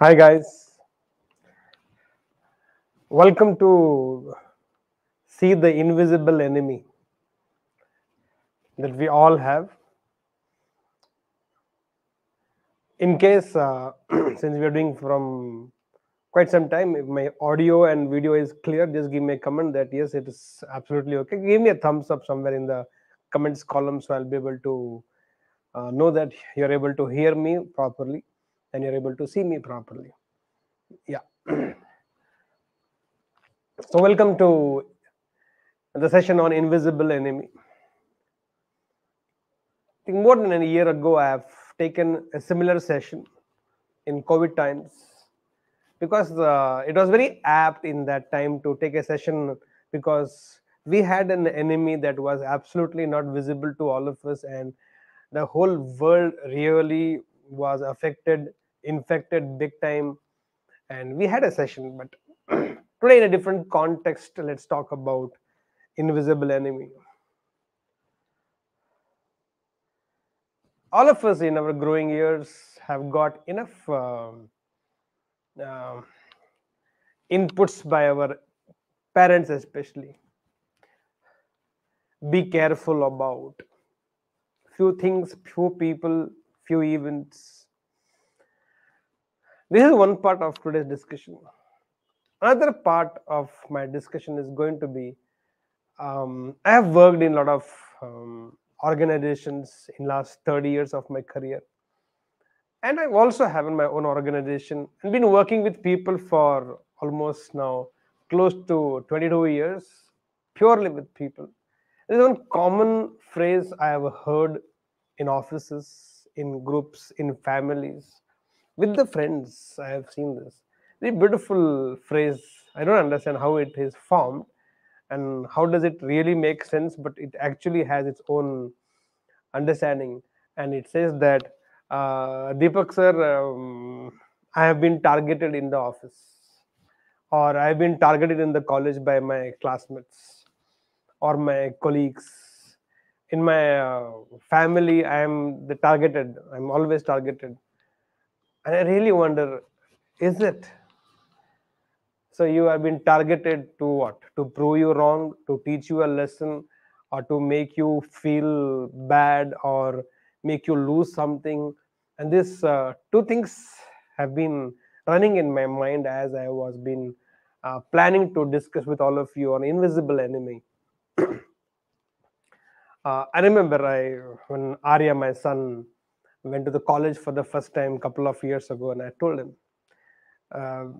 Hi guys, welcome to see the invisible enemy that we all have. In case, since we are doing from quite some time, if my audio and video is clear, just give me a comment that yes, it is absolutely okay. Give me a thumbs up somewhere in the comments column so I'll be able to know that you're able to hear me properly and you're able to see me properly. Yeah. So, welcome to the session on invisible enemy. I think more than a year ago, I have taken a similar session in COVID times because it was very apt in that time to take a session because we had an enemy that was absolutely not visible to all of us, and the whole world really was affected, infected big time. And we had a session, but today, in a different context, let's talk about invisible enemy. All of us in our growing years have got enough uh, inputs by our parents, especially. Be careful about few things, few people, few events. This is one part of today's discussion. Another part of my discussion is going to be I have worked in a lot of organizations in last 30 years of my career, and I also have in my own organization and been working with people for almost now close to 22 years, purely with people. There's one common phrase I have heard in offices, in groups, in families, with the friends. I have seen this very beautiful phrase. I don't understand how it is formed and how does it really make sense, but it actually has its own understanding. And it says that, Deepak sir, I have been targeted in the office, or I have been targeted in the college by my classmates or my colleagues. In my family, I am the targeted. I'm always targeted, and I really wonder, is it? So you have been targeted to what? To prove you wrong, to teach you a lesson, or to make you feel bad, or make you lose something. And this two things have been running in my mind as I was been planning to discuss with all of you on invisible enemy. I remember when Arya, my son, went to the college for the first time a couple of years ago, and I told him,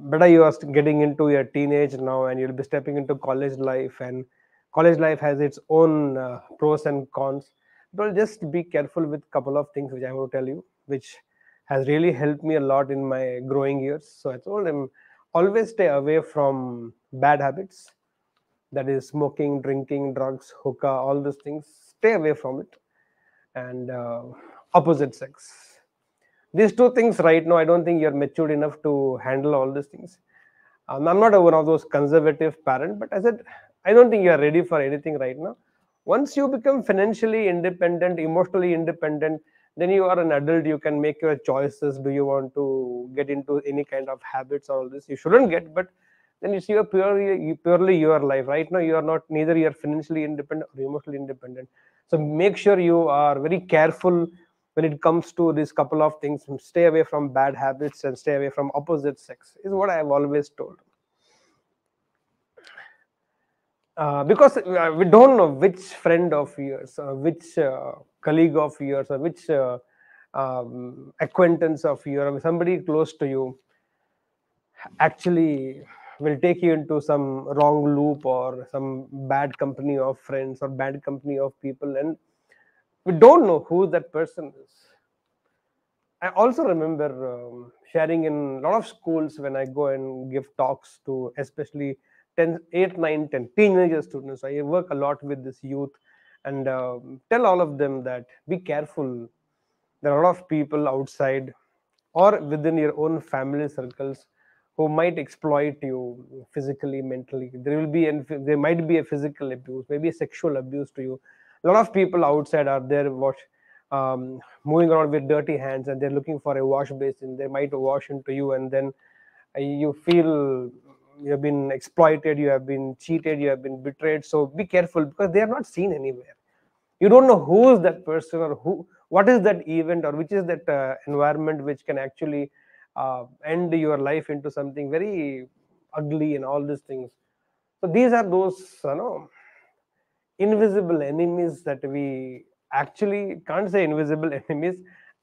better you are getting into your teenage now, and you'll be stepping into college life, and college life has its own pros and cons. But just be careful with couple of things which I want to tell you, which has really helped me a lot in my growing years. So I told him, always stay away from bad habits, that is smoking, drinking, drugs, hookah, all those things. Stay away from it. And opposite sex, these two things right now, I don't think you're matured enough to handle all these things. I'm not one of those conservative parent, but I said, I don't think you're ready for anything right now. Once you become financially independent, emotionally independent, then you are an adult, you can make your choices. Do you want to get into any kind of habits or all this? You shouldn't get, but then it's your purely your life. Right now, you are not, neither you're financially independent or emotionally independent. So make sure you are very careful when it comes to these couple of things. Stay away from bad habits and stay away from opposite sex is what I have always told. Because we don't know which friend of yours, or which colleague of yours, or which acquaintance of yours, or somebody close to you actually will take you into some wrong loop or some bad company of friends or bad company of people, and we don't know who that person is. I also remember sharing in a lot of schools when I go and give talks to especially 10, 8, 9, 10 teenager students. I work a lot with this youth and tell all of them that be careful. There are a lot of people outside or within your own family circles who might exploit you physically, mentally. There might be a physical abuse, maybe a sexual abuse to you. A lot of people outside are there moving around with dirty hands, and they're looking for a wash basin. They might wash into you, and then you feel you have been exploited, you have been cheated, you have been betrayed. So be careful, because they are not seen anywhere. You don't know who is that person, or who, what is that event, or which is that environment which can actually end your life into something very ugly and all these things. So these are those invisible enemies that we actually can't say invisible enemies.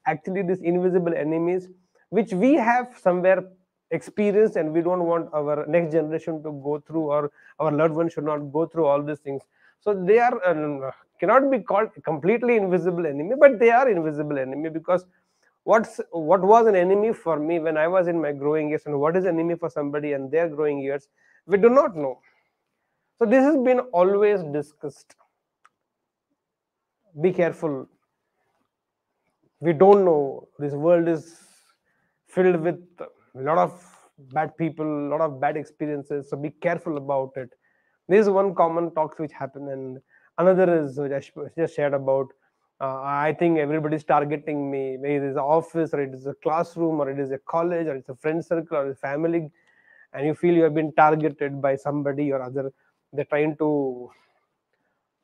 Actually, these invisible enemies which we have somewhere experienced, and we don't want our next generation to go through, or our loved ones should not go through all these things. So they are cannot be called completely invisible enemy, but they are invisible enemy, because what was an enemy for me when I was in my growing years, and what is enemy for somebody in their growing years, we do not know. So this has been always discussed. Be careful. We don't know. This world is filled with a lot of bad people, a lot of bad experiences. So be careful about it. This is one common talks which happen, and another is which just shared about. I think everybody's targeting me. Maybe it is an office, or it is a classroom, or it is a college, or it's a friend circle, or a family, and you feel you have been targeted by somebody or other. They're trying to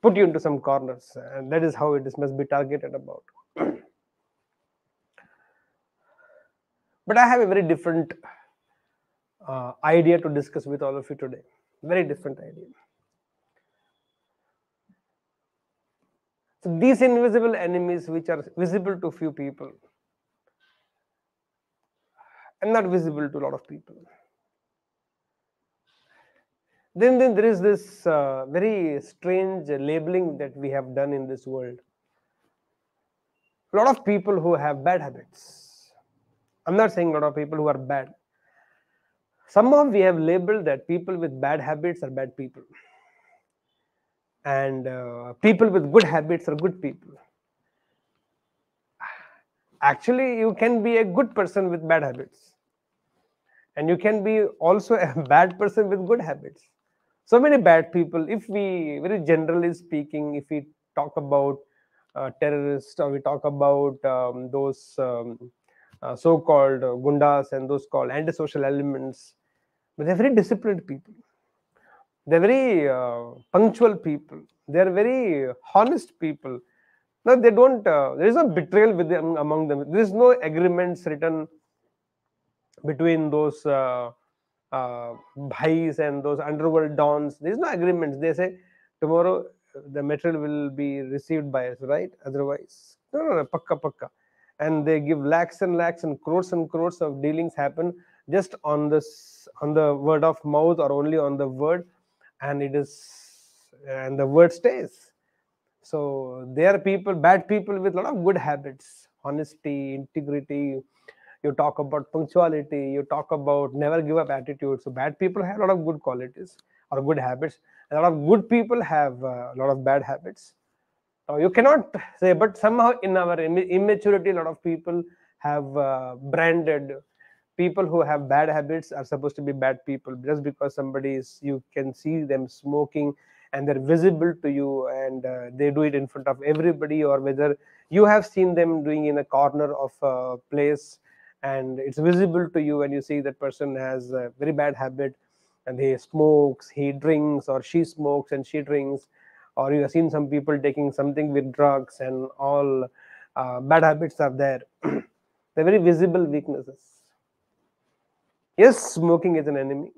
put you into some corners, and that is how it is must be targeted about. But I have a very different idea to discuss with all of you today. Very different idea. So these invisible enemies, which are visible to few people and not visible to a lot of people. Then there is this very strange labeling that we have done in this world. A lot of people who have bad habits. I'm not saying a lot of people who are bad. Somehow we have labeled that people with bad habits are bad people, and people with good habits are good people. Actually, you can be a good person with bad habits, and you can be also a bad person with good habits. So many bad people, if we very generally speaking, if we talk about terrorists, or we talk about those so-called gundas and those called antisocial elements, but they're very disciplined people. They're very punctual people. They're very honest people. No, they don't. There is no betrayal with them, among them. There is no agreements written between those bhais and those underworld dons. There is no agreements. They say tomorrow the material will be received by us, right? Otherwise, no, pakka pakka. And they give lakhs and crores of dealings happen just on this, on the word of mouth, or only on the word, and it is, and the word stays. So they are people, bad people with a lot of good habits, honesty, integrity. You talk about punctuality, you talk about never give up attitude. So bad people have a lot of good qualities or good habits. A lot of good people have a lot of bad habits. You cannot say, but somehow in our immaturity, a lot of people have branded people who have bad habits are supposed to be bad people, just because somebody is, you can see them smoking and they're visible to you, and they do it in front of everybody, or whether you have seen them doing in a corner of a place and it's visible to you, and you see that person has a very bad habit, and he smokes, he drinks, or she smokes and she drinks, or you have seen some people taking something with drugs, and all bad habits are there. They're very visible weaknesses. Yes, smoking is an enemy.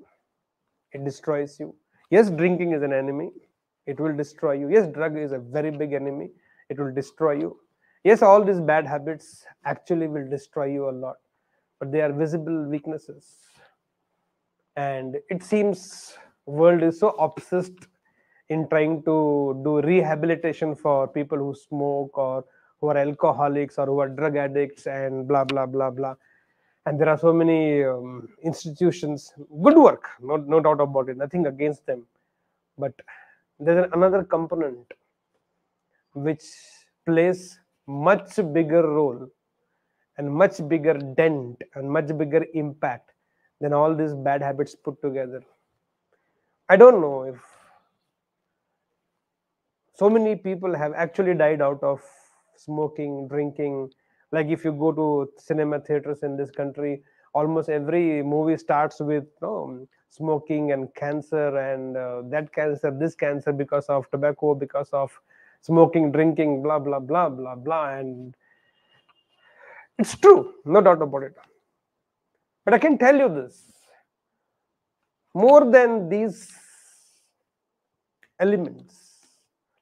It destroys you. Yes, drinking is an enemy. It will destroy you. Yes, drug is a very big enemy. It will destroy you. Yes, all these bad habits actually will destroy you a lot, but they are visible weaknesses. And it seems world is so obsessed in trying to do rehabilitation for people who smoke, or who are alcoholics, or who are drug addicts, and blah blah blah blah. And there are so many institutions, good work, no doubt about it, nothing against them, but there's another component which plays much bigger role, and much bigger dent, and much bigger impact than all these bad habits put together. I don't know if so many people have actually died out of smoking, drinking. Like if you go to cinema theaters in this country, almost every movie starts with smoking and cancer and that cancer, this cancer because of tobacco, because of smoking, drinking, blah blah blah blah blah. And it's true, no doubt about it. But I can tell you this: more than these elements,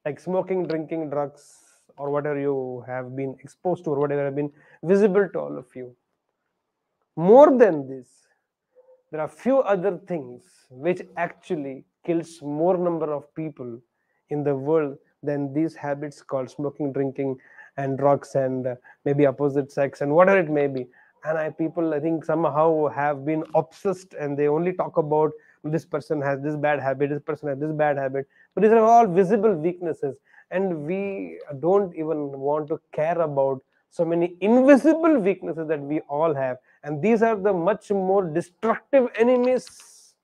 like smoking, drinking, drugs, or whatever you have been exposed to, or whatever have been visible to all of you, more than this, there are few other things which actually kills more number of people in the world than these habits called smoking, drinking, and drugs, and maybe opposite sex, and whatever it may be. And people, I think, somehow have been obsessed, and they only talk about this person has this bad habit, this person has this bad habit, but these are all visible weaknesses, and we don't even want to care about so many invisible weaknesses that we all have, and these are the much more destructive enemies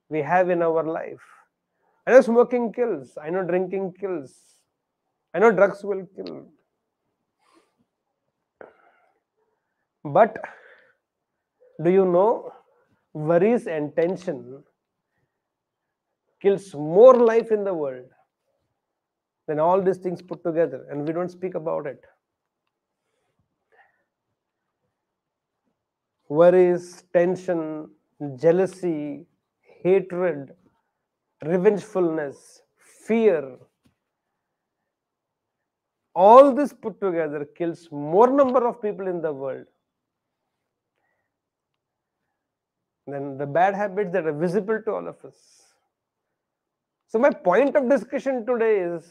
we have in our life. I know smoking kills, I know drinking kills, I know drugs will kill, but do you know worries and tension kills more life in the world than all these things put together, and we don't speak about it. Worries, tension, jealousy, hatred, revengefulness, fear, all this put together kills more number of people in the world than the bad habits that are visible to all of us. So my point of discussion today is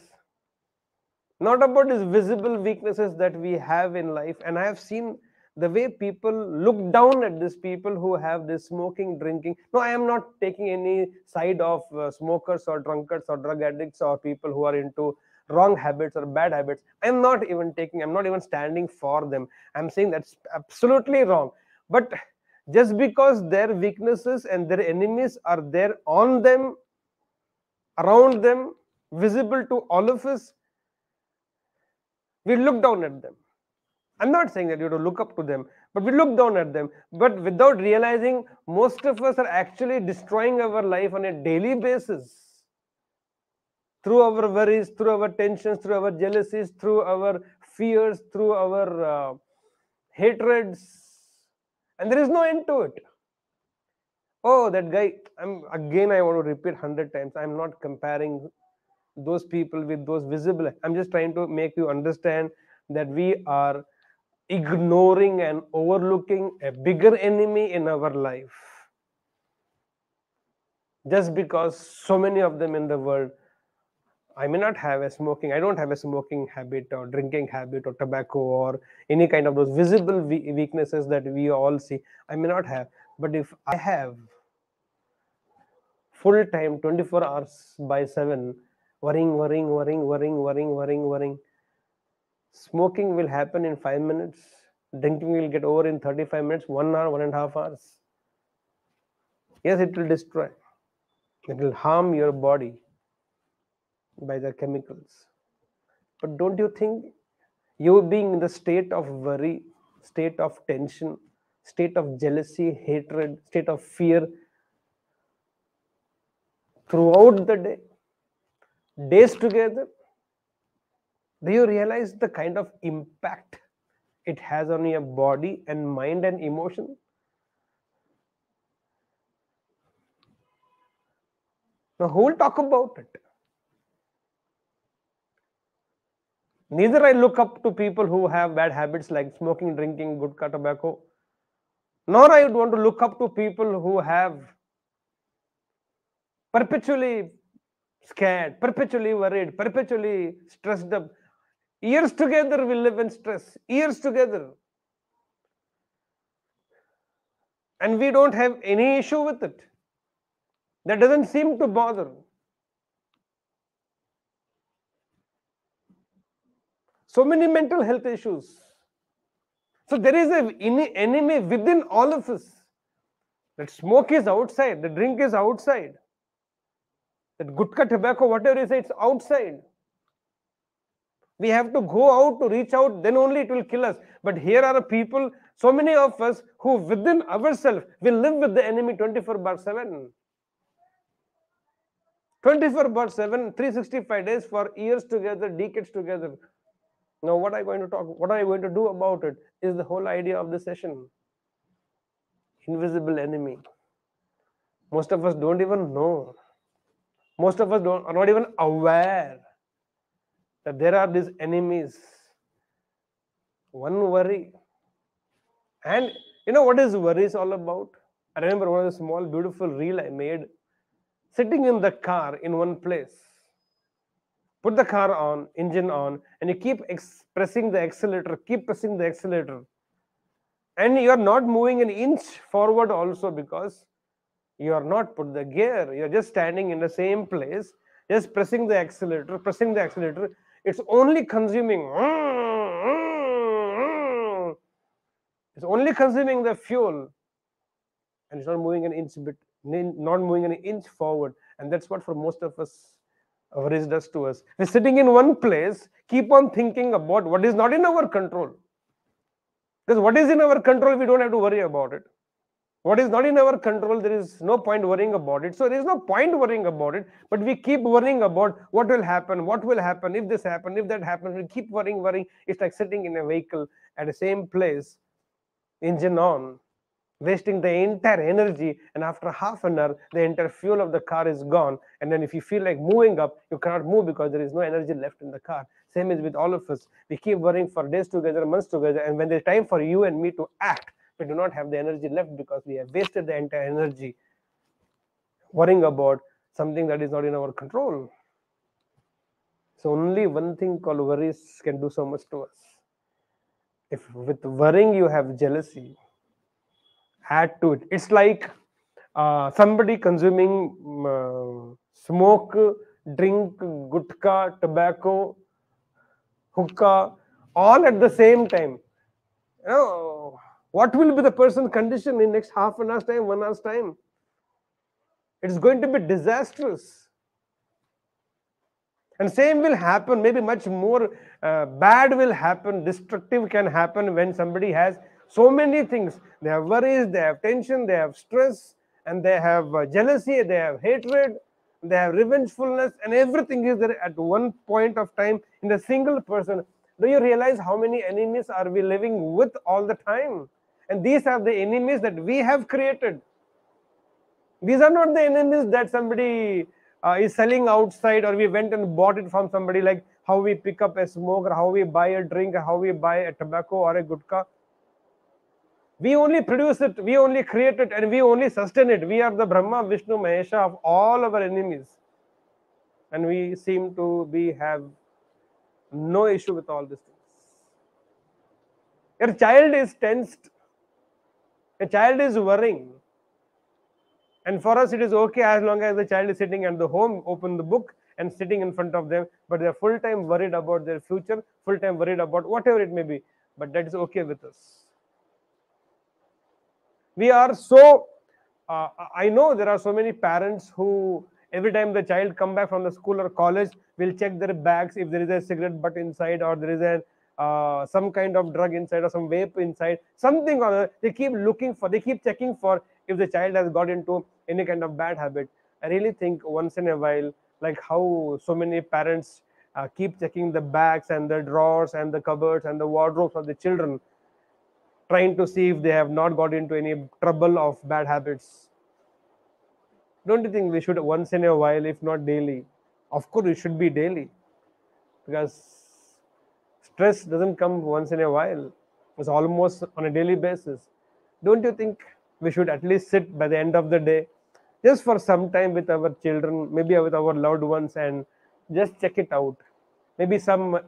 not about these visible weaknesses that we have in life, and I have seen the way people look down at these people who have this smoking, drinking. No, I am not taking any side of smokers or drunkards or drug addicts or people who are into wrong habits or bad habits. I'm not even standing for them. I'm saying that's absolutely wrong. But just because their weaknesses and their enemies are there on them, around them, visible to all of us, we look down at them. I'm not saying that you have to look up to them, but we look down at them. But without realizing, most of us are actually destroying our life on a daily basis through our worries, through our tensions, through our jealousies, through our fears, through our hatreds, and there is no end to it. Oh, that guy! I want to repeat 100 times. I'm not comparing those people with those visible. I'm just trying to make you understand that we are ignoring and overlooking a bigger enemy in our life just because so many of them in the world. I may not have a smoking, I don't have a smoking habit or drinking habit or tobacco or any kind of those visible weaknesses that we all see. I may not have, but if I have full time 24 hours by 7 worrying, smoking will happen in 5 minutes, drinking will get over in 35 minutes, 1 hour, 1.5 hours. Yes, it will destroy, it will harm your body by the chemicals. But don't you think you being in the state of worry, state of tension, state of jealousy, hatred, state of fear throughout the day, days together, do you realize the kind of impact it has on your body and mind and emotion? Now, who will talk about it? Neither I look up to people who have bad habits like smoking, drinking, gutka, tobacco, nor I would want to look up to people who have perpetually scared, perpetually worried, perpetually stressed up. Years together we live in stress, years together. And we don't have any issue with it. That doesn't seem to bother. So many mental health issues. So there is an enemy within all of us. That smoke is outside, the drink is outside, that gutka, tobacco, whatever you say, it's outside. We have to go out to reach out, then only it will kill us. But here are people, so many of us, who within ourselves will live with the enemy 24 bar 7. 24 bar 7, 365 days for years together, decades together. Now, what are you going to talk? What are you going to do about it? Is the whole idea of the session. Invisible enemy. Most of us don't even know. Most of us are not even aware that there are these enemies. One worry. And you know what is worry is all about? I remember one of the small, beautiful reel I made, sitting in the car in one place. Put the car on, engine on, and you keep pressing the accelerator, keep pressing the accelerator. And you are not moving an inch forward also, because you are not put the gear. You are just standing in the same place, just pressing the accelerator, pressing the accelerator. It's only consuming. It's only consuming the fuel, and it's not moving an inch bit, not moving an inch forward. And that's what for most of us worries does to us. We're sitting in one place, keep on thinking about what is not in our control. Because what is in our control, we don't have to worry about it. What is not in our control, there is no point worrying about it. So there is no point worrying about it, but we keep worrying about what will happen, if this happens, if that happens. We keep worrying. It's like sitting in a vehicle at the same place, engine on, wasting the entire energy, and after half an hour the entire fuel of the car is gone. And then if you feel like moving up, you cannot move because there is no energy left in the car. Same is with all of us. We keep worrying for days together, months together, and when there's time for you and me to act, we do not have the energy left because we have wasted the entire energy worrying about something that is not in our control. So only one thing called worries can do so much to us. If with worrying you have jealousy, add to it. It's like somebody consuming smoke, drink, gutka, tobacco, hookah, all at the same time. You know, what will be the person's condition in next half an hour's time, 1 hour's time? It's going to be disastrous. And same will happen, maybe much more bad will happen, destructive can happen when somebody has so many things. They have worries, they have tension, they have stress, and they have jealousy, they have hatred, they have revengefulness, and everything is there at one point of time in a single person. Do you realize how many enemies are we living with all the time? And these are the enemies that we have created. These are not the enemies that somebody is selling outside, or we went and bought it from somebody, like how we pick up a smoke, or how we buy a drink, or how we buy a tobacco or a gutka. We only produce it, we only create it, and we only sustain it. We are the Brahma, Vishnu, Mahesha of all our enemies. And we seem to have no issue with all these things. Your child is tensed. A child is worrying. And for us, it is okay as long as the child is sitting at the home, open the book, and sitting in front of them. But they are full time worried about their future, full time worried about whatever it may be. But that is okay with us. We are so. I know there are so many parents who, every time the child come back from the school or college, will check their bags if there is a cigarette butt inside, or there is a some kind of drug inside, or some vape inside, something or other. They keep looking for, they keep checking for if the child has got into any kind of bad habit. I really think once in a while, like how so many parents keep checking the bags and the drawers and the cupboards and the wardrobes of the children, trying to see if they have not got into any trouble of bad habits. Don't you think we should once in a while, if not daily? Of course, it should be daily, because stress doesn't come once in a while. It's almost on a daily basis. Don't you think we should at least sit by the end of the day, just for some time with our children, maybe with our loved ones, and just check it out? Maybe some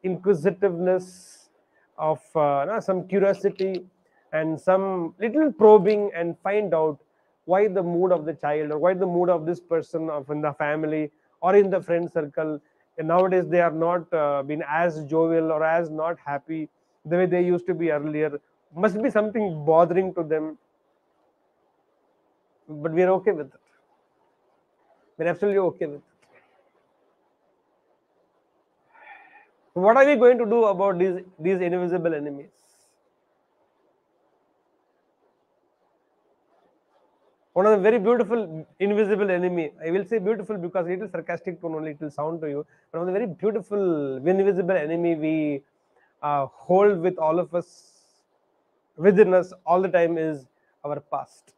inquisitiveness of no, some curiosity, and some little probing, and find out why the mood of the child, or why the mood of this person of in the family or in the friend circle, and nowadays they are not been as jovial or as not happy the way they used to be earlier. Must be something bothering to them, but we are okay with it. We're absolutely okay with it. What are we going to do about these invisible enemies? One of the very beautiful invisible enemy, I will say beautiful because a little sarcastic tone only it will sound to you, but one of the very beautiful invisible enemy we hold with all of us, within us all the time, is our past.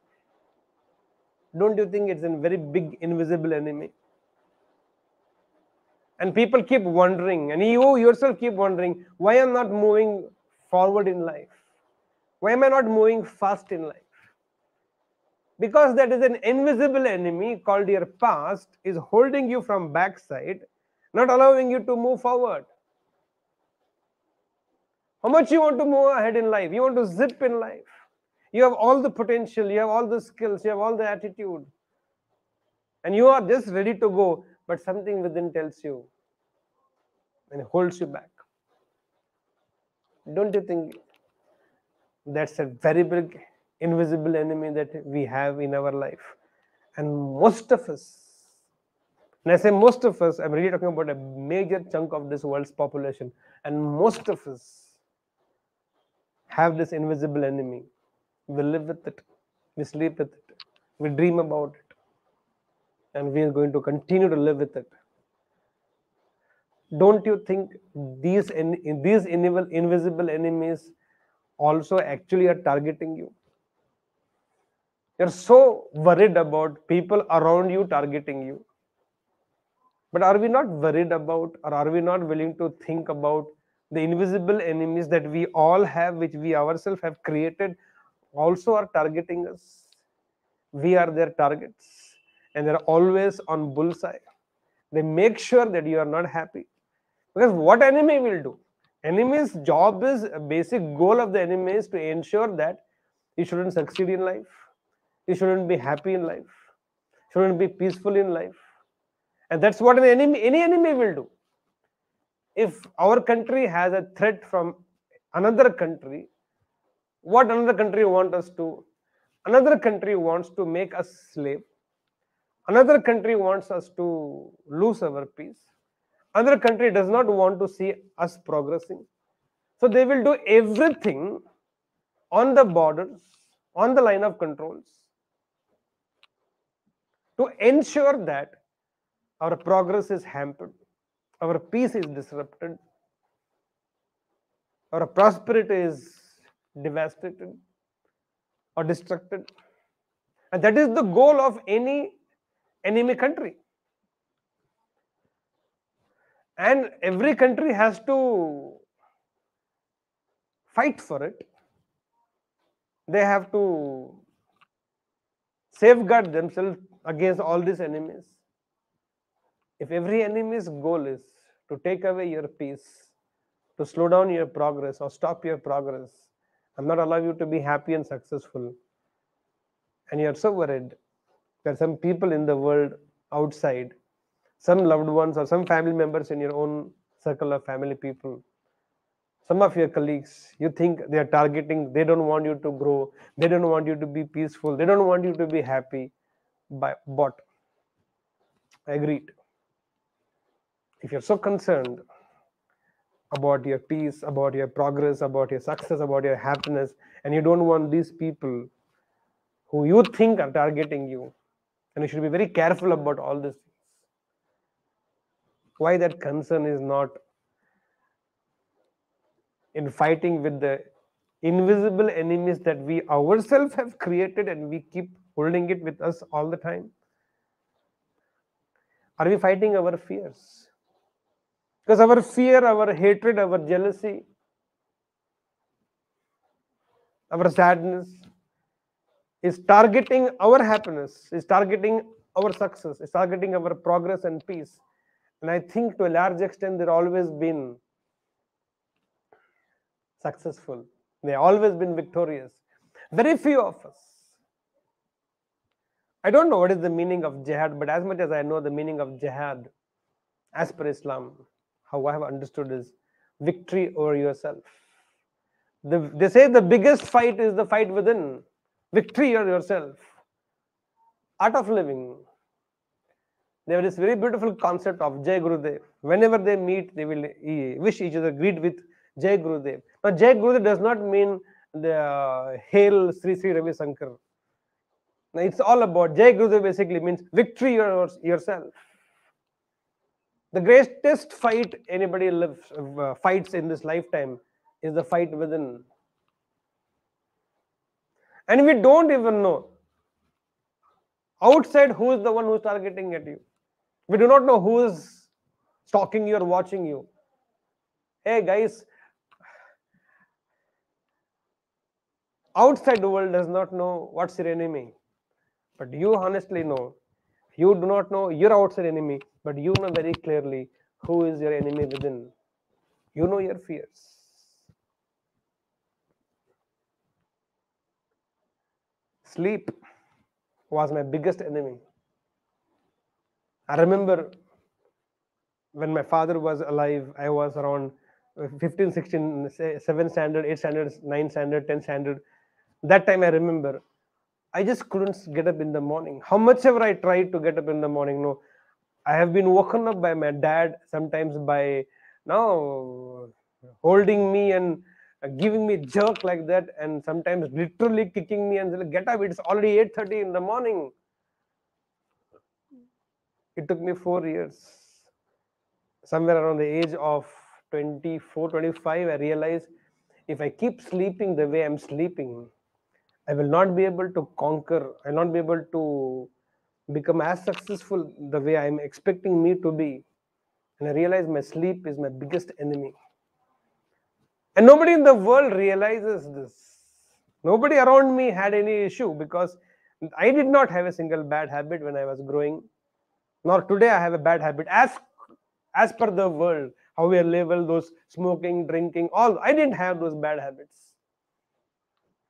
Don't you think it's a very big invisible enemy? And people keep wondering, and you yourself keep wondering, why I'm not moving forward in life? Why am I not moving fast in life? Because that is an invisible enemy called your past is holding you from backside, not allowing you to move forward. How much you want to move ahead in life? You want to zip in life. You have all the potential, you have all the skills, you have all the attitude, and you are just ready to go, but something within tells you and holds you back. Don't you think that's a very big invisible enemy that we have in our life? And most of us, and I say most of us, I'm really talking about a major chunk of this world's population, and most of us have this invisible enemy. We live with it, we sleep with it, we dream about it, and we are going to continue to live with it. Don't you think these invisible enemies also actually are targeting you? You're so worried about people around you targeting you. But are we not worried about, or are we not willing to think about the invisible enemies that we all have, which we ourselves have created, also are targeting us? We are their targets, and they're always on bullseye. They make sure that you are not happy. Because what enemy will do? Enemy's job is, a basic goal of the enemy is to ensure that you shouldn't succeed in life, you shouldn't be happy in life, shouldn't be peaceful in life. And that's what any enemy will do. If our country has a threat from another country, what another country wants us to? Another country wants to make us slave. Another country wants us to lose our peace. Another country does not want to see us progressing. So they will do everything on the borders, on the line of controls, to ensure that our progress is hampered, our peace is disrupted, our prosperity is devastated or destructed. And that is the goal of any enemy country. And every country has to fight for it. They have to safeguard themselves against all these enemies. If every enemy's goal is to take away your peace, to slow down your progress or stop your progress, and not allow you to be happy and successful, and you're so worried, there are some people in the world outside, some loved ones or some family members in your own circle of family people, some of your colleagues, you think they are targeting, they don't want you to grow, they don't want you to be peaceful, they don't want you to be happy. But agreed, if you're so concerned about your peace, about your progress, about your success, about your happiness, and you don't want these people who you think are targeting you, and you should be very careful about all these things. Why that concern is not in fighting with the invisible enemies that we ourselves have created and we keep holding it with us all the time? Are we fighting our fears? Because our fear, our hatred, our jealousy, our sadness is targeting our happiness, is targeting our success, is targeting our progress and peace. And I think to a large extent, they've always been successful. They've always been victorious. Very few of us. I don't know what is the meaning of jihad, but as much as I know the meaning of jihad, as per Islam, how I have understood is victory over yourself. They say the biggest fight is the fight within. Victory over yourself. Art of living. They have this very beautiful concept of Jai Gurudev. Whenever they meet, they will wish each other, greet with Jai Gurudev. Now, Jai Gurudev does not mean the Hail Sri Sri Ravi Shankar. Now, it's all about Jai Gurudev basically means victory yourself. The greatest fight anybody lives, fights in this lifetime is the fight within. And we don't even know outside who is the one who's targeting at you. We do not know who is stalking you or watching you. Hey guys, outside the world does not know what's your enemy. But you honestly know. You do not know your outside enemy, but you know very clearly who is your enemy within. You know your fears. Sleep was my biggest enemy. I remember when my father was alive, I was around 15, 16, 7 standard, 8 standard, 9 standard, 10 standard. That time I remember, I just couldn't get up in the morning. How much ever I tried to get up in the morning, no. I have been woken up by my dad, sometimes by now holding me and giving me jerk like that, and sometimes literally kicking me and saying, get up, it's already 8:30 in the morning. It took me 4 years. Somewhere around the age of 24, 25, I realized if I keep sleeping the way I'm sleeping, I will not be able to conquer, I will not be able to become as successful the way I'm expecting me to be. And I realized my sleep is my biggest enemy. And nobody in the world realizes this. Nobody around me had any issue because I did not have a single bad habit when I was growing. Nor today I have a bad habit. As per the world, how we are labeled, those smoking, drinking, all, I didn't have those bad habits.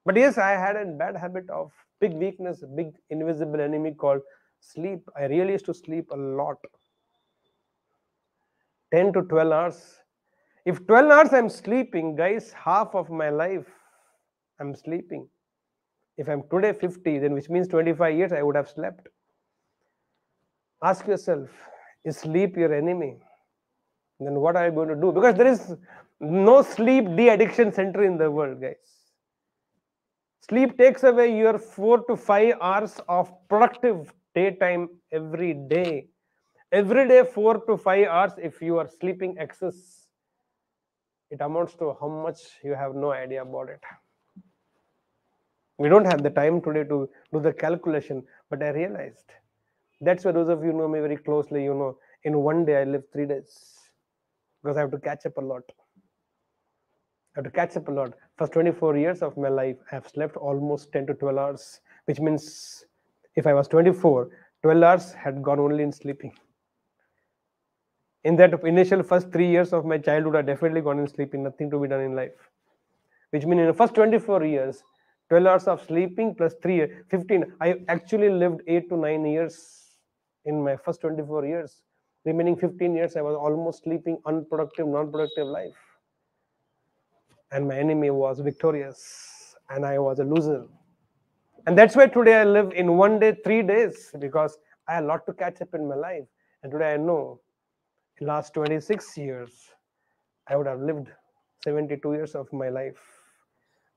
But yes, I had a bad habit of big weakness, a big invisible enemy called sleep. I really used to sleep a lot. 10 to 12 hours. If 12 hours I'm sleeping, guys, half of my life I'm sleeping. If I'm today 50, then which means 25 years I would have slept. Ask yourself, is sleep your enemy? Then what are you going to do? Because there is no sleep de-addiction center in the world, guys. Sleep takes away your 4 to 5 hours of productive daytime every day. Every day, 4 to 5 hours, if you are sleeping excess, it amounts to how much you have no idea about it. We don't have the time today to do the calculation, but I realized that's why those of you know me very closely, you know, in one day I live 3 days because I have to catch up a lot. I have to catch up a lot. First 24 years of my life, I have slept almost 10 to 12 hours, which means if I was 24, 12 hours had gone only in sleeping. In that initial first 3 years of my childhood, I definitely gone in sleeping, nothing to be done in life. Which means in the first 24 years, 12 hours of sleeping plus 3, 15. I actually lived 8 to 9 years in my first 24 years. Remaining 15 years, I was almost sleeping unproductive, non-productive life. And my enemy was victorious and I was a loser. And that's why today I live in one day, 3 days, because I had a lot to catch up in my life. And today I know in last 26 years, I would have lived 72 years of my life.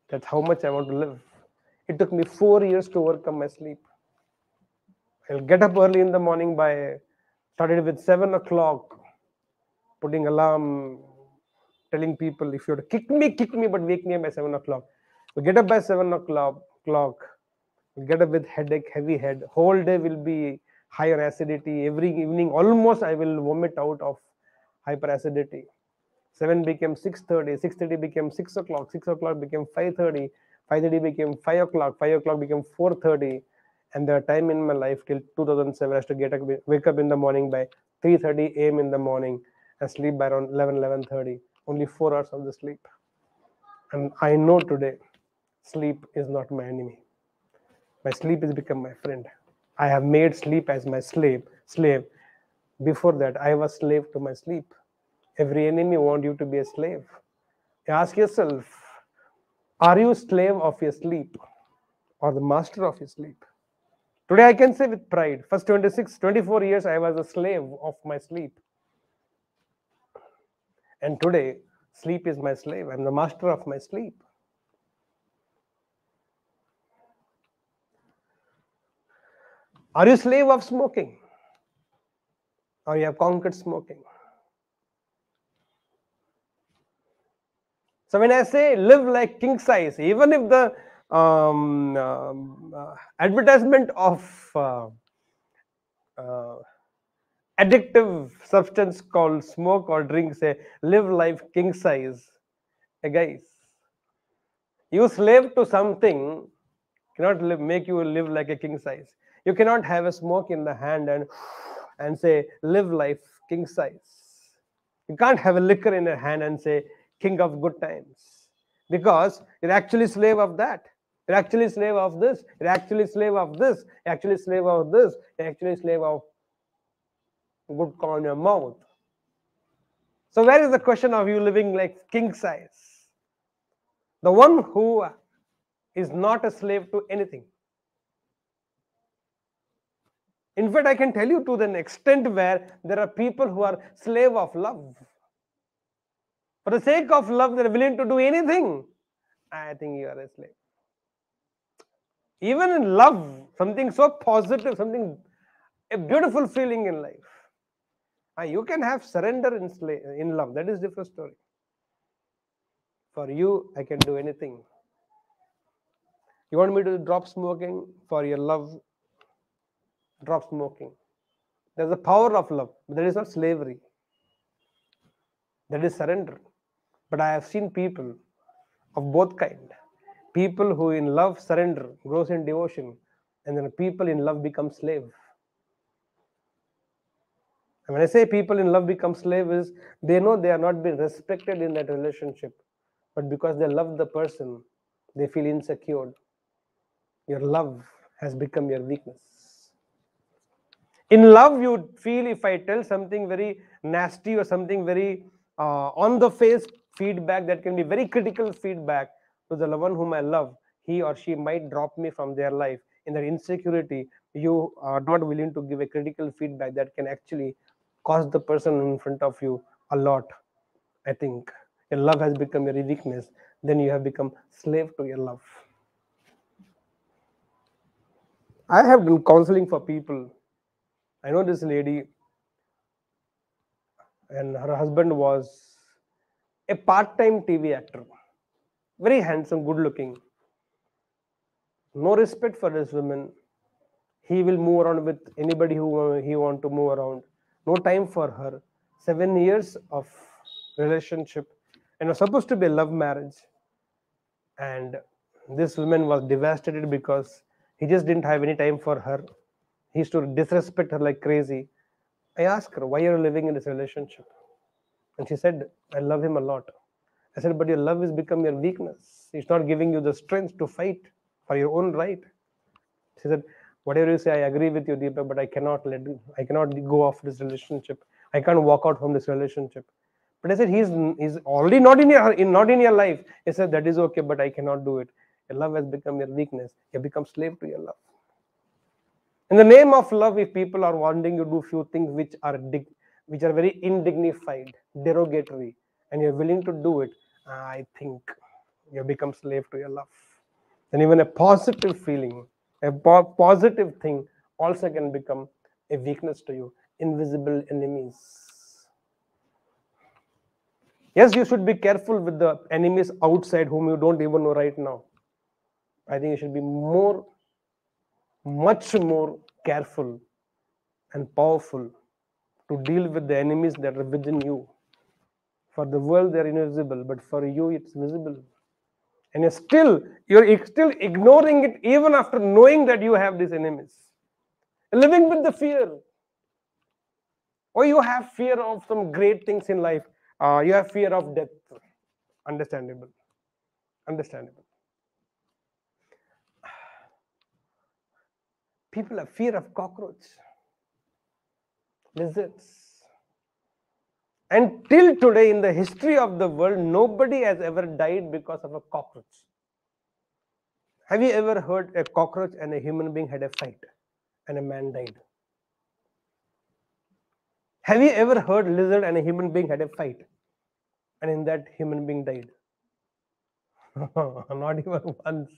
That's how much I want to live. It took me 4 years to overcome my sleep. I'll get up early in the morning started with 7 o'clock, putting alarm, telling people if you have to kick me, but wake me up by 7 o'clock. We get up by 7 o'clock, we get up with headache, heavy head. Whole day will be higher acidity. Every evening, almost I will vomit out of hyperacidity. 7 became 6:30, 6:30 became 6 o'clock, 6 o'clock became 5:30, 5:30 became 5 o'clock, 5 o'clock became 4:30, and the time in my life till 2007 I has to wake up in the morning by 3:30 a.m. in the morning and sleep by around 11:30. Only 4 hours of the sleep. And I know today, sleep is not my enemy. My sleep has become my friend. I have made sleep as my slave. Before that, I was slave to my sleep. Every enemy wants you to be a slave. Ask yourself, are you a slave of your sleep or the master of your sleep? Today I can say with pride, first 26, 24 years I was a slave of my sleep. And today, sleep is my slave. I'm the master of my sleep. Are you slave of smoking? Or you have conquered smoking? So when I say live like king size, even if the advertisement of uh, addictive substance called smoke or drink say live life king size, guys, you slave to something cannot make you live like a king size. You cannot have a smoke in the hand and say live life king size. You can't have a liquor in your hand and say king of good times, because you're actually slave of that. You're actually slave of this. You're actually slave of this. You're actually slave of this. You're actually slave of good call in your mouth. So where is the question of you living like king size? The one who is not a slave to anything. In fact, I can tell you to the extent where there are people who are slave of love. For the sake of love, they're willing to do anything. I think you are a slave. Even in love, something so positive, something a beautiful feeling in life. You can have surrender in love. That is different story. For you, I can do anything. You want me to drop smoking for your love? Drop smoking. There's a power of love, but that is not slavery. That is surrender. But I have seen people of both kind. People who in love surrender, grows in devotion, and then people in love become slave. And when I say people in love become slave is they know they are not being respected in that relationship, but because they love the person, they feel insecure. Your love has become your weakness. In love, you feel if I tell something very nasty or something very on the face feedback that can be very critical feedback to the one whom I love, he or she might drop me from their life. In that insecurity, you are not willing to give a critical feedback that can actually cause the person in front of you a lot. I think your love has become your weakness, then you have become slave to your love. I have done counseling for people. I know this lady, and her husband was a part-time TV actor, very handsome, good-looking, no respect for his women. He will move around with anybody who he want to move around. No time for her. 7 years of relationship, and it was supposed to be a love marriage. And this woman was devastated because he just didn't have any time for her. He used to disrespect her like crazy. I asked her, why are you living in this relationship? And she said, I love him a lot. I said, but your love has become your weakness. It's not giving you the strength to fight for your own right. She said, whatever you say, I agree with you, Deepak, but I cannot go off this relationship. I can't walk out from this relationship. But I said, he's already not in your life. He said, that is okay, but I cannot do it. Your love has become your weakness. You become slave to your love. In the name of love, if people are wanting you to do few things which are very indignified, derogatory, and you're willing to do it, I think you become slave to your love. And even a positive feeling, a positive thing also can become a weakness to you. Invisible enemies. Yes, you should be careful with the enemies outside whom you don't even know right now. I think you should be much more careful and powerful to deal with the enemies that are within you. For the world, they're invisible, but for you, it's visible. And you're still ignoring it even after knowing that you have these enemies. Living with the fear. Or you have fear of some great things in life. You have fear of death. Understandable. Understandable. People have fear of cockroach, lizards. And till today, in the history of the world, nobody has ever died because of a cockroach. Have you ever heard a cockroach and a human being had a fight? and a man died. Have you ever heard lizard and a human being had a fight, and in that human being died? Not even once.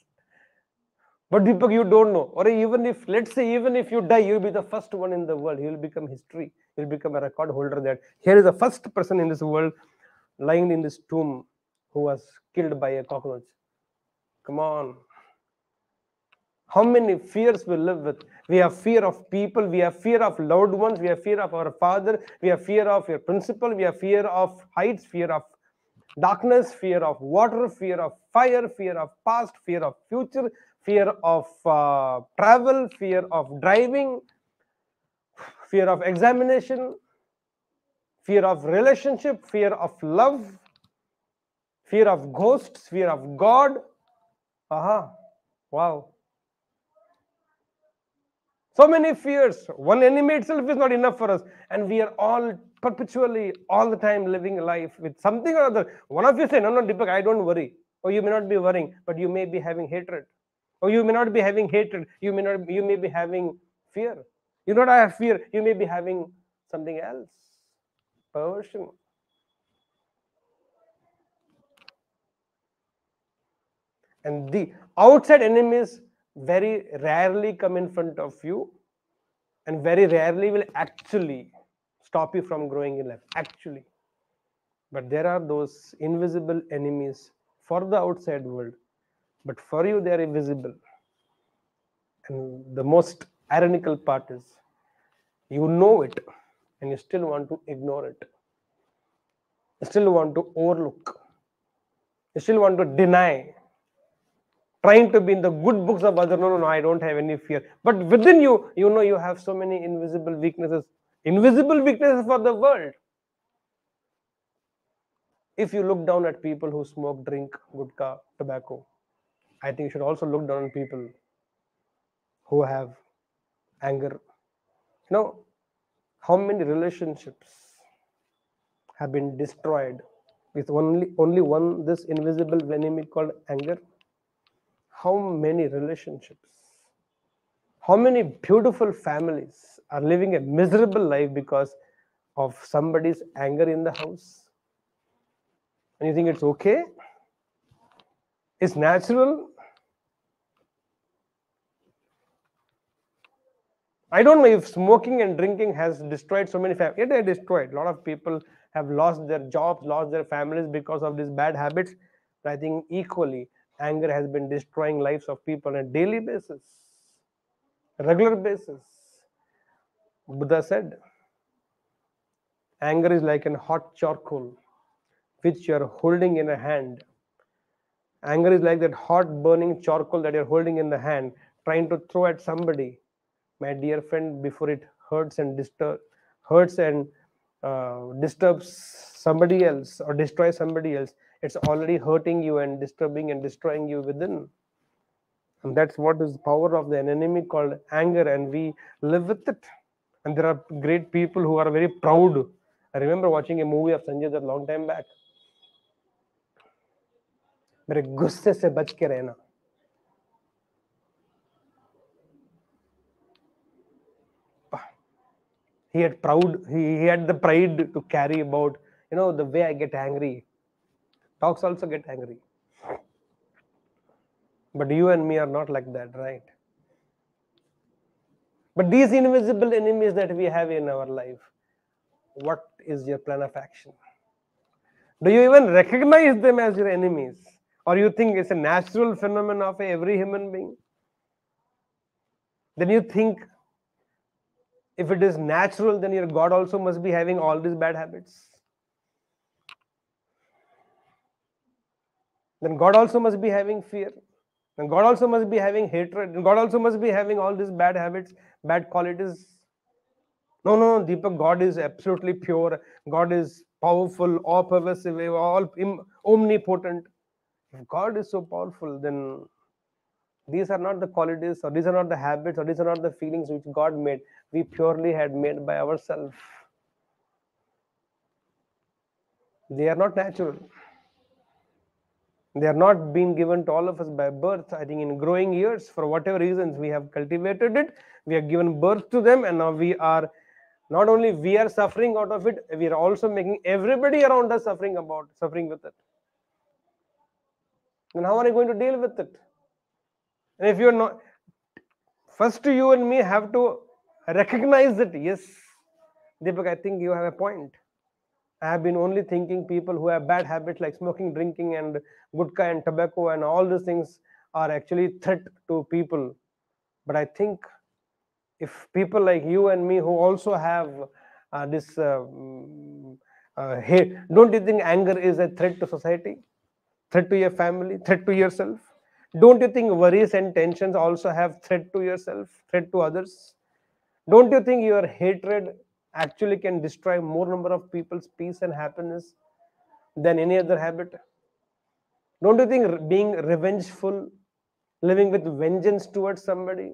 But Deepak, you don't know. Or even if, let's say, even if you die, you'll be the first one in the world. You'll become history. You'll become a record holder that here is the first person in this world lying in this tomb who was killed by a cockroach. Come on. How many fears we live with? We have fear of people. We have fear of loved ones. We have fear of our father. We have fear of your principal. We have fear of heights, fear of darkness, fear of water, fear of fire, fear of past, fear of future, fear of travel, fear of driving, fear of examination, fear of relationship, fear of love, fear of ghosts, fear of God. Aha, wow. So many fears. One enemy itself is not enough for us. And we are all perpetually, all the time living life with something or other. One of you say, no, no, Deepak, I don't worry. Or you may not be worrying, but you may be having hatred. Or you may not be having hatred. You may be having fear. You not have fear. You may be having something else. Perversion. And the outside enemies very rarely come in front of you and very rarely will actually stop you from growing in life. Actually. But there are those invisible enemies for the outside world, but for you they are invisible. And the most ironical part is you know it and you still want to ignore it. You still want to overlook. You still want to deny. Trying to be in the good books of others. No, no, no, I don't have any fear. But within you, you know you have so many invisible weaknesses. Invisible weaknesses for the world. If you look down at people who smoke, drink, gutka, tobacco, I think you should also look down on people who have anger. You know, how many relationships have been destroyed with only one this invisible enemy called anger? How many relationships? How many beautiful families are living a miserable life because of somebody's anger in the house? And you think it's okay? It's natural? I don't know if smoking and drinking has destroyed so many families. It has destroyed. A lot of people have lost their jobs, lost their families because of these bad habits. But I think equally, anger has been destroying lives of people on a daily basis, regular basis. Buddha said, anger is like a hot charcoal which you are holding in a hand. Anger is like that hot burning charcoal that you're holding in the hand, trying to throw at somebody. My dear friend, before it hurts and disturbs somebody else or destroys somebody else, it's already hurting you and disturbing and destroying you within. And that's what is the power of the enemy called anger, and we live with it. And there are great people who are very proud. I remember watching a movie of Sanjay Dutt a long time back. मेरे गुस्से से बच के रहना. He had the pride to carry about, the way I get angry. Dogs also get angry. But you and me are not like that, right? But these invisible enemies that we have in our life, what is your plan of action? Do you even recognize them as your enemies? Or you think it's a natural phenomenon of every human being? Then you think if it is natural, then your God also must be having all these bad habits. Then God also must be having fear. And God also must be having hatred. And God also must be having all these bad habits, bad qualities. No, no, no, Deepak, God is absolutely pure. God is powerful, all pervasive, all omnipotent. If God is so powerful, then these are not the qualities, or these are not the habits, or these are not the feelings which God made. We purely had made by ourselves. They are not natural. They are not being given to all of us by birth. I think in growing years, for whatever reasons, we have cultivated it. We have given birth to them, and now we are not only we are suffering out of it, we are also making everybody around us suffering with it. Then how are you going to deal with it? And if you're not, first you and me have to recognize that yes, Deepak, I think you have a point. I have been only thinking people who have bad habits like smoking, drinking, and gutka and tobacco and all these things are actually threat to people. But I think if people like you and me who also have this hate, don't you think anger is a threat to society, threat to your family, threat to yourself? Don't you think worries and tensions also have threat to yourself, threat to others? Don't you think your hatred actually can destroy more number of people's peace and happiness than any other habit? Don't you think being revengeful, living with vengeance towards somebody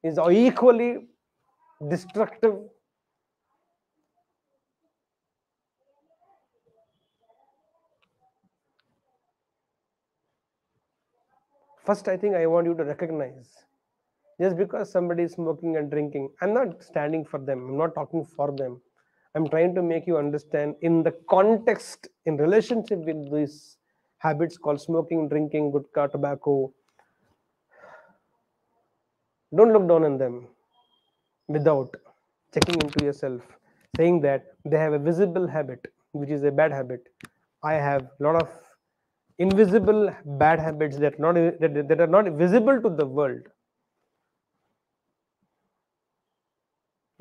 is equally destructive? First, I think I want you to recognize just because somebody is smoking and drinking, I'm not standing for them, I'm not talking for them. I'm trying to make you understand in the context, in relationship with these habits called smoking, drinking, gutka, tobacco. Don't look down on them without checking into yourself, saying that they have a visible habit, which is a bad habit. I have a lot of invisible bad habits that are not visible to the world.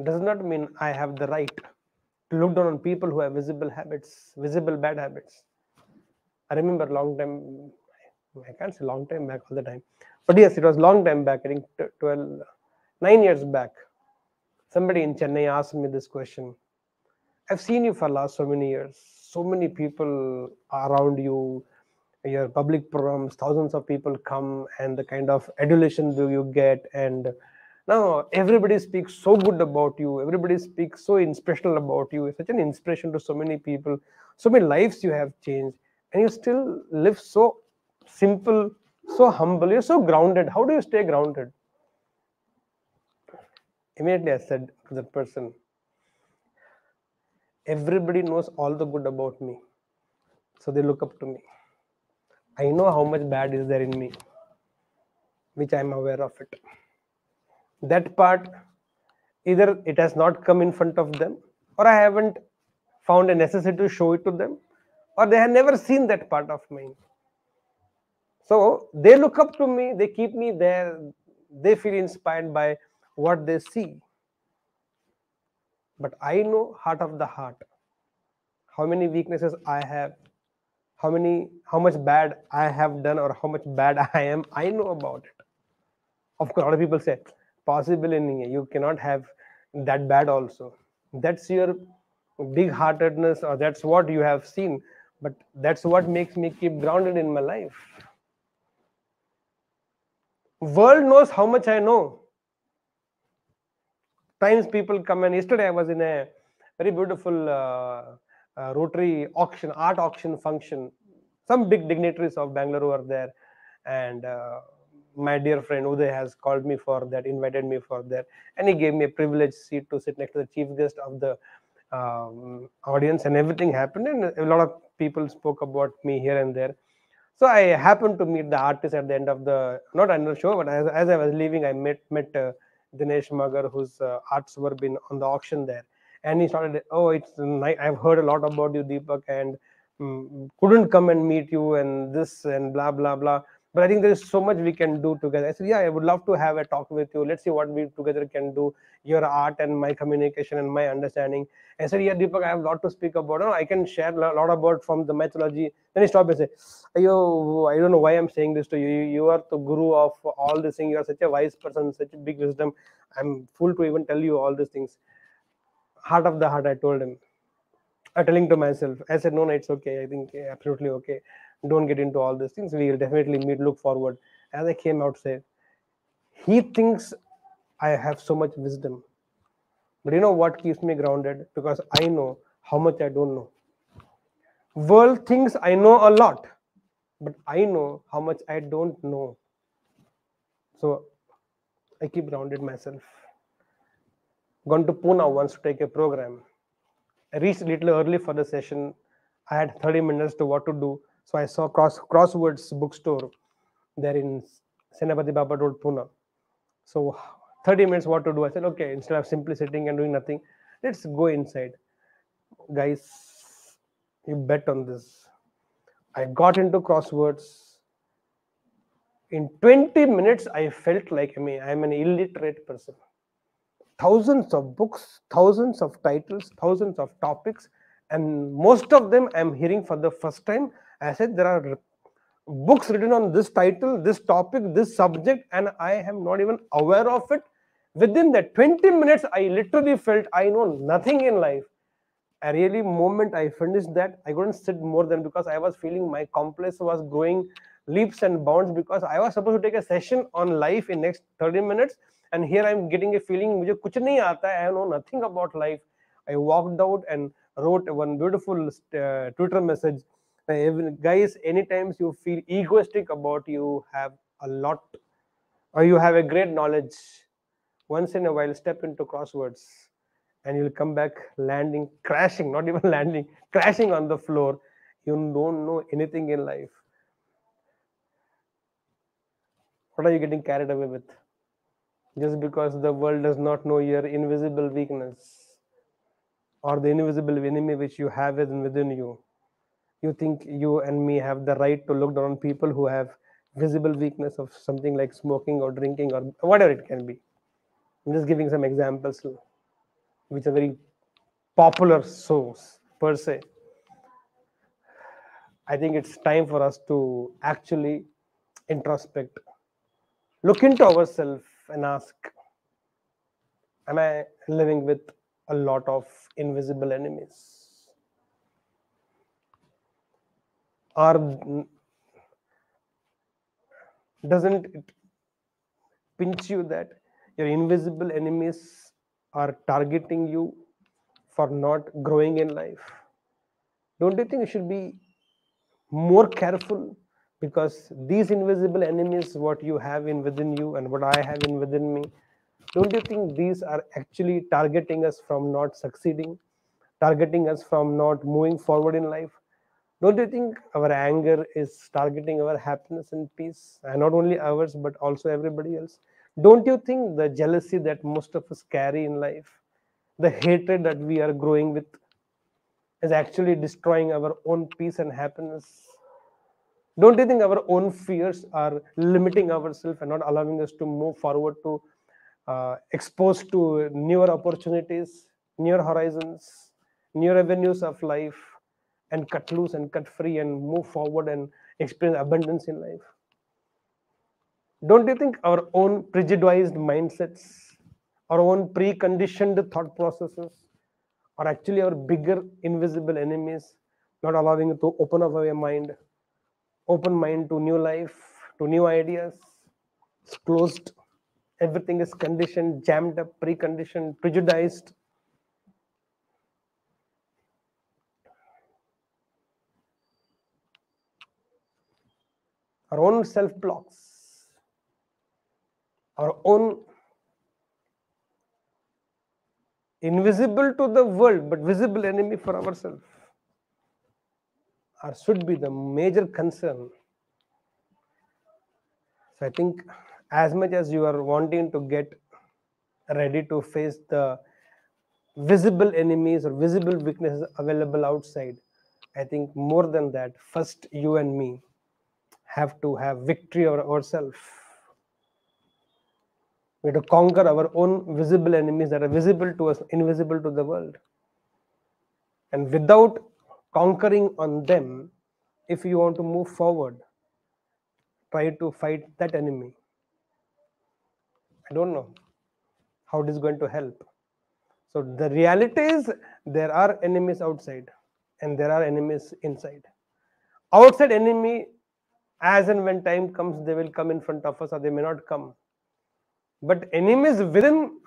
Does not mean I have the right to look down on people who have visible habits, visible bad habits. I remember long time, I can't say long time back all the time, but yes, it was long time back, I think 12, 9 years back. Somebody in Chennai asked me this question. I've seen you for last so many years, so many people around you, your public programs, thousands of people come, and the kind of adulation do you get, and now everybody speaks so good about you, everybody speaks so inspirational about you. It's such an inspiration to so many people, so many lives you have changed, and you still live so simple, so humble, you're so grounded. How do you stay grounded? Immediately I said to that person, everybody knows all the good about me, so they look up to me. I know how much bad is there in me, which I'm aware of it. That part, either it has not come in front of them, or I haven't found a necessity to show it to them, or they have never seen that part of mine. So they look up to me, they keep me there, they feel inspired by what they see. But I know heart of the heart how many weaknesses I have, how much bad I have done, or how much bad I am. I know about it. Of course, a lot of people say, possible in you cannot have that bad also. That's your big heartedness, or that's what you have seen. But that's what makes me keep grounded in my life. World knows how much I know. Times people come, and yesterday I was in a very beautiful Rotary auction, art auction function. Some big dignitaries of Bangalore were there, and my dear friend Uday has called me for that, invited me for that, and he gave me a privileged seat to sit next to the chief guest of the audience, and everything happened, and a lot of people spoke about me here and there. So I happened to meet the artist at the end of the, not end of the show, but as I was leaving, I met Dinesh Magar, whose arts were been on the auction there, and he started. Oh, it's nice. I've heard a lot about you, Deepak, and couldn't come and meet you, and this and blah blah blah. But I think there is so much we can do together. I said, yeah, I would love to have a talk with you. Let's see what we together can do. Your art and my communication and my understanding. I said, yeah, Deepak, I have a lot to speak about. No, I can share a lot about from the mythology. Then he stopped and said, Ayo, I don't know why I'm saying this to you. You are the guru of all this thing. You are such a wise person, such a big wisdom. I'm fool to even tell you all these things. Heart of the heart, I told him. Telling to myself, I said, no, it's okay. I think absolutely okay. Don't get into all these things. We will definitely meet, look forward. As I came out, said, he thinks I have so much wisdom. But you know what keeps me grounded? Because I know how much I don't know. World thinks I know a lot. but I know how much I don't know. So I keep grounded myself. Gone to Pune once to take a program. I reached a little early for the session. I had 30 minutes to what to do. So I saw Crosswords bookstore there in Senapati Baba Road, Pune. So 30 minutes what to do. I said, okay, instead of simply sitting and doing nothing, let's go inside. Guys, you bet on this. I got into Crosswords. In 20 minutes, I felt like I'm an illiterate person. Thousands of books, thousands of titles, thousands of topics, and most of them I'm hearing for the first time. I said there are books written on this title, this topic, this subject, and I am not even aware of it. Within that 20 minutes, I literally felt I know nothing in life. I really, moment I finished that, I couldn't sit more than, because I was feeling my complex was growing leaps and bounds, because I was supposed to take a session on life in next 30 minutes, and here I'm getting a feeling मुझे कुछ नहीं आता है, I know nothing about life. I walked out and wrote one beautiful Twitter message. Guys, anytime you feel egoistic about you have a lot, or you have a great knowledge, once in a while step into Crosswords, and you'll come back landing, crashing, not even landing, crashing on the floor. You don't know anything in life. What are you getting carried away with? Just because the world does not know your invisible weakness or the invisible enemy which you have within you, you think you and me have the right to look down on people who have visible weakness of something like smoking or drinking or whatever it can be. I'm just giving some examples which are very popular source per se. I think it's time for us to actually introspect, look into ourselves and ask, am I living with a lot of invisible enemies? Or doesn't it pinch you that your invisible enemies are targeting you for not growing in life? Don't you think you should be more careful, because these invisible enemies what you have in within you and what I have in within me, don't you think these are actually targeting us from not succeeding, targeting us from not moving forward in life? Don't you think our anger is targeting our happiness and peace, and not only ours but also everybody else? Don't you think the jealousy that most of us carry in life, the hatred that we are growing with, is actually destroying our own peace and happiness? Don't you think our own fears are limiting ourselves and not allowing us to move forward, to expose to newer opportunities, newer horizons, newer avenues of life, and cut loose and cut free and move forward and experience abundance in life? Don't you think our own prejudiced mindsets, our own preconditioned thought processes are actually our bigger invisible enemies, not allowing you to open mind to new life, to new ideas? It's closed. Everything is conditioned, jammed up, preconditioned, prejudiced. Our own self blocks, our own invisible to the world but visible enemy for ourselves, should be the major concern. So I think as much as you are wanting to get ready to face the visible enemies or visible weaknesses available outside, I think more than that, first you and me have to have victory over ourselves. We have to conquer our own visible enemies that are visible to us, invisible to the world. And without conquering on them, if you want to move forward, try to fight that enemy. I don't know how it is going to help. So the reality is there are enemies outside and there are enemies inside. Outside enemy, as and when time comes, they will come in front of us or they may not come. But enemies within,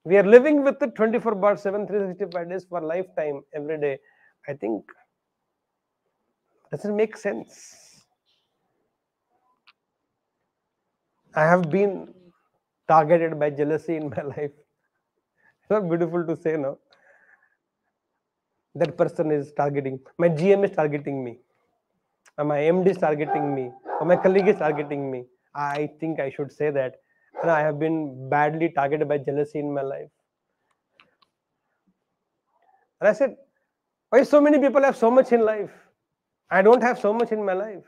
we are living with it 24 bar 7, 365 days for lifetime every day. I think doesn't make sense. I have been targeted by jealousy in my life. It's not beautiful to say, no? That person is targeting. My GM is targeting me. My MD is targeting me. Or my colleague is targeting me. I think I should say that. And I have been badly targeted by jealousy in my life. And I said, why so many people have so much in life? I don't have so much in my life.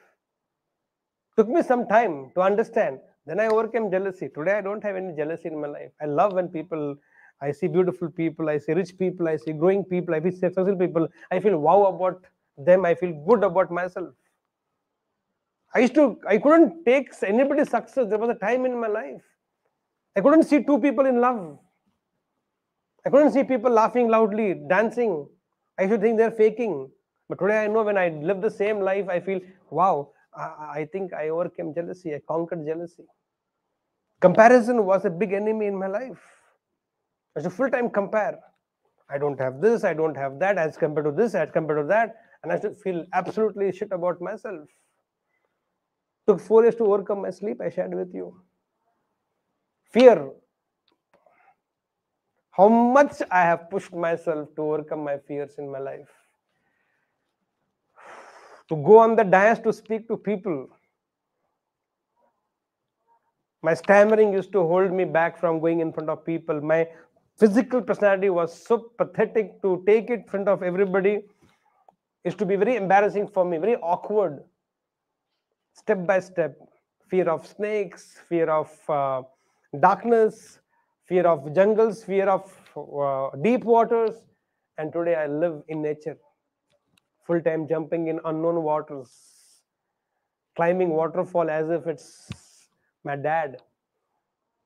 Took me some time to understand. Then I overcame jealousy. Today I don't have any jealousy in my life. I love when people, I see beautiful people, I see rich people, I see growing people, I see successful people. I feel wow about them. I feel good about myself. I couldn't take anybody's success. There was a time in my life. I couldn't see two people in love. I couldn't see people laughing loudly, dancing. I should think they're faking. But today I know when I live the same life, I feel, wow, I think I overcame jealousy. I conquered jealousy. Comparison was a big enemy in my life. I should full time compare. I don't have this, I don't have that, as compared to this, as compared to that. And I should feel absolutely shit about myself. Took 4 years to overcome my sleep, I shared with you. Fear. How much I have pushed myself to overcome my fears in my life. To go on the dais to speak to people. My stammering used to hold me back from going in front of people. My physical personality was so pathetic. To take it in front of everybody is to be very embarrassing for me, very awkward. Step by step, fear of snakes, fear of darkness, fear of jungles, fear of deep waters. And today I live in nature, full time jumping in unknown waters, climbing waterfall as if it's my dad,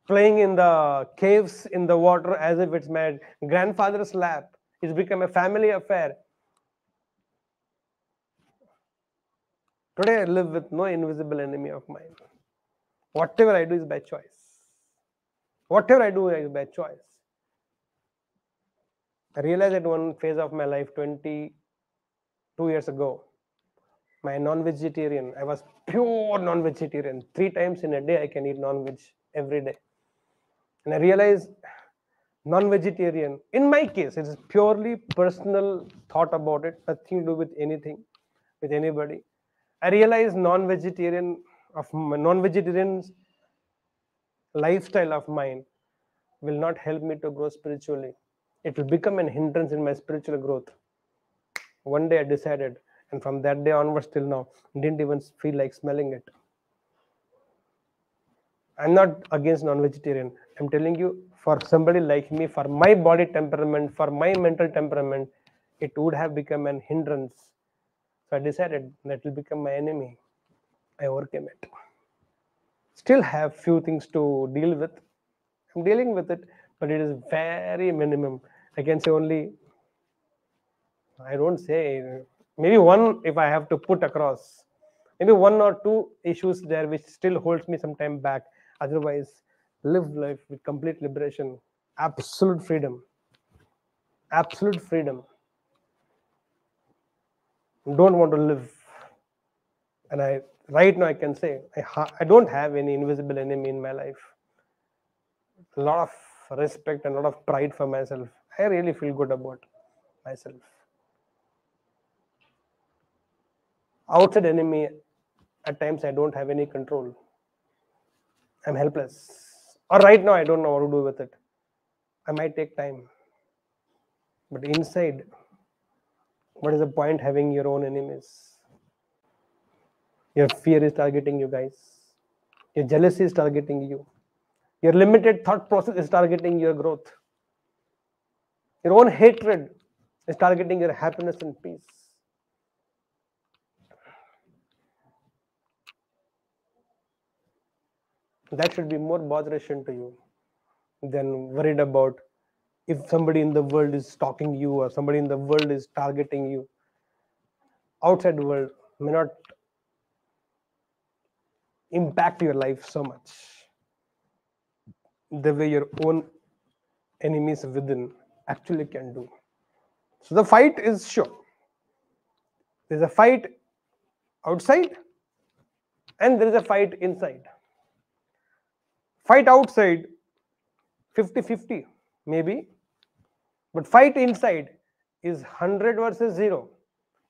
playing in the caves in the water as if it's my grandfather's lap. It's become a family affair. Today I live with no invisible enemy of mine. Whatever I do is by choice. Whatever I do is by choice. I realized at one phase of my life, 22 years ago, my non-vegetarian, I was pure non-vegetarian. 3 times in a day I can eat non-veg every day. And I realized non-vegetarian, in my case, it is purely personal thought about it, nothing to do with anything, with anybody. I realized non-vegetarian lifestyle of mine will not help me to grow spiritually. It will become an hindrance in my spiritual growth. One day I decided, and from that day onwards till now, didn't even feel like smelling it. I'm not against non-vegetarian. I'm telling you, for somebody like me, for my body temperament, for my mental temperament, it would have become an hindrance. So I decided that will become my enemy. I overcame it. Still have few things to deal with. I'm dealing with it, but it is very minimum. I can say only, I don't say, maybe one if I have to put across. Maybe 1 or 2 issues there which still holds me some time back. Otherwise, live life with complete liberation, absolute freedom. Absolute freedom. Don't want to live. And I right now I can say I don't have any invisible enemy in my life. A lot of respect and a lot of pride for myself. I really feel good about myself. Outside enemy, at times I don't have any control. I'm helpless. Or right now I don't know what to do with it. I might take time. But inside, what is the point having your own enemies? Your fear is targeting you guys. Your jealousy is targeting you. Your limited thought process is targeting your growth. Your own hatred is targeting your happiness and peace. That should be more botheration to you than worried about if somebody in the world is stalking you or somebody in the world is targeting you. Outside world may not impact your life so much the way your own enemies within actually can do. So the fight is sure. There's a fight outside and there is a fight inside. Fight outside 50-50 maybe, but fight inside is 100 versus 0.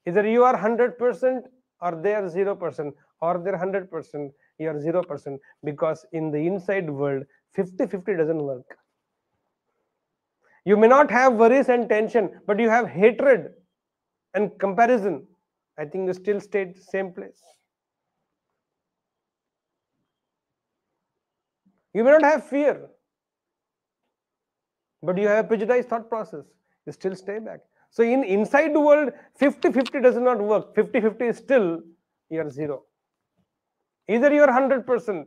Either you are 100% or they are 0%, or they're 100%, you are 0%, because in the inside world 50-50 doesn't work. You may not have worries and tension, but you have hatred and comparison. I think you still stay at the same place. You may not have fear, but you have a prejudiced thought process. You still stay back. So in inside the world, 50-50 does not work. 50-50 is still you are 0. Either you are 100%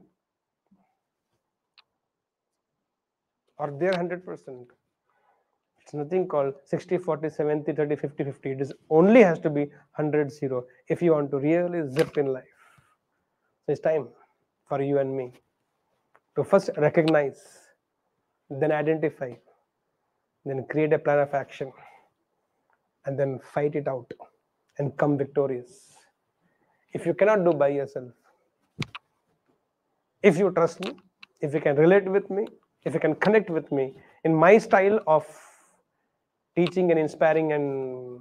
or they are 100%. It's nothing called 60-40, 70-30, 50-50. It is only has to be 100-0 if you want to really zip in life. So it's time for you and me to first recognize, then identify, then create a plan of action, and then fight it out and come victorious. If you cannot do by yourself, if you trust me, if you can relate with me, if you can connect with me in my style of teaching and inspiring and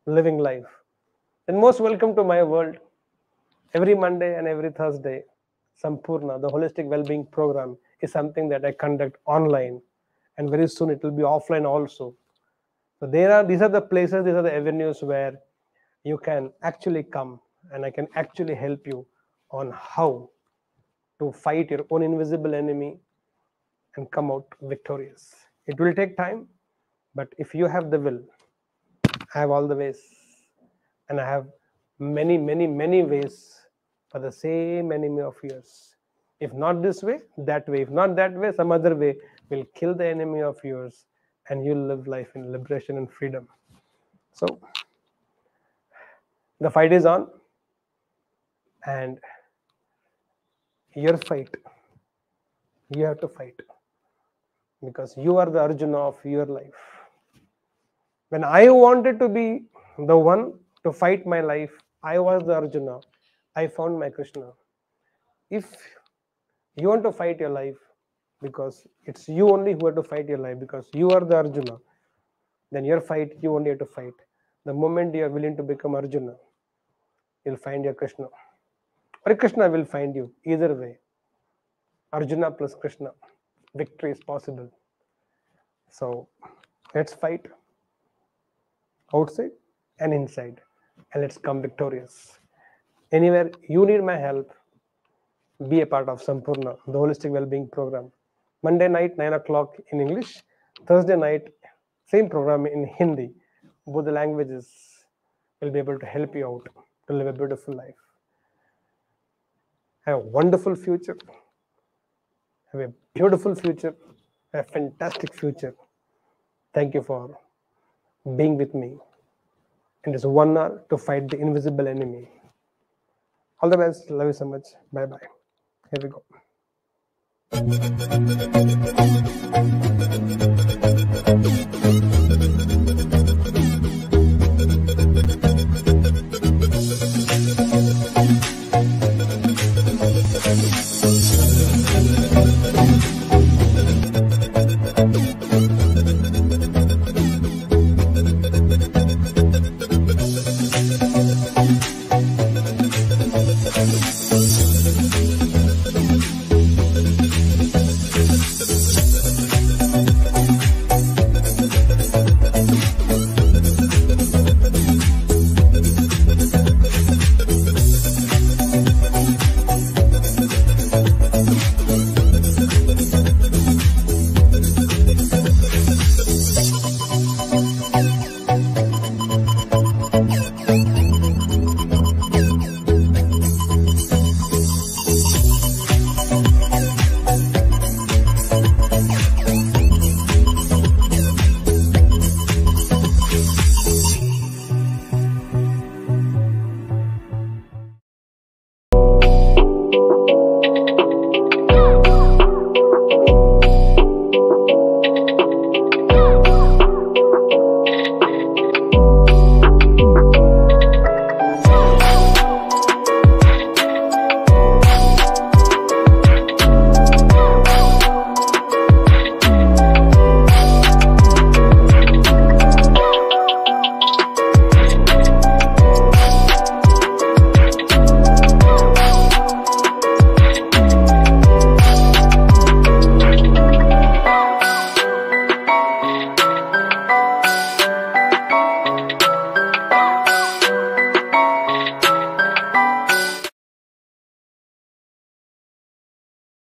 living life, then most welcome to my world. Every Monday and every Thursday, Sampurna, the holistic well-being program, is something that I conduct online, and very soon it will be offline also. So these are the places, these are the avenues where you can actually come, and I can actually help you on how to fight your own invisible enemy and come out victorious. It will take time, but if you have the will, I have all the ways, and I have many ways for the same enemy of yours. If not this way, that way. If not that way, some other way will kill the enemy of yours, and you'll live life in liberation and freedom. So the fight is on, and your fight, you have to fight, because you are the Arjuna of your life. When I wanted to be the one to fight my life, I was the Arjuna. I found my Krishna. If you want to fight your life, because it's you only who have to fight your life, because you are the Arjuna, then your fight, you only have to fight. The moment you are willing to become Arjuna, you'll find your Krishna. Or Krishna will find you. Either way, Arjuna plus Krishna, victory is possible. So let's fight outside and inside, and let's come victorious. Anywhere you need my help, be a part of Sampurna, the holistic well-being program. Monday night 9 o'clock in English, Thursday night same program in Hindi. Both the languages will be able to help you out to live a beautiful life. Have a wonderful future. Have a beautiful future. A fantastic future. Thank you for being with me in this 1 hour to fight the invisible enemy. All the best. Love you so much. Bye-bye. Here we go.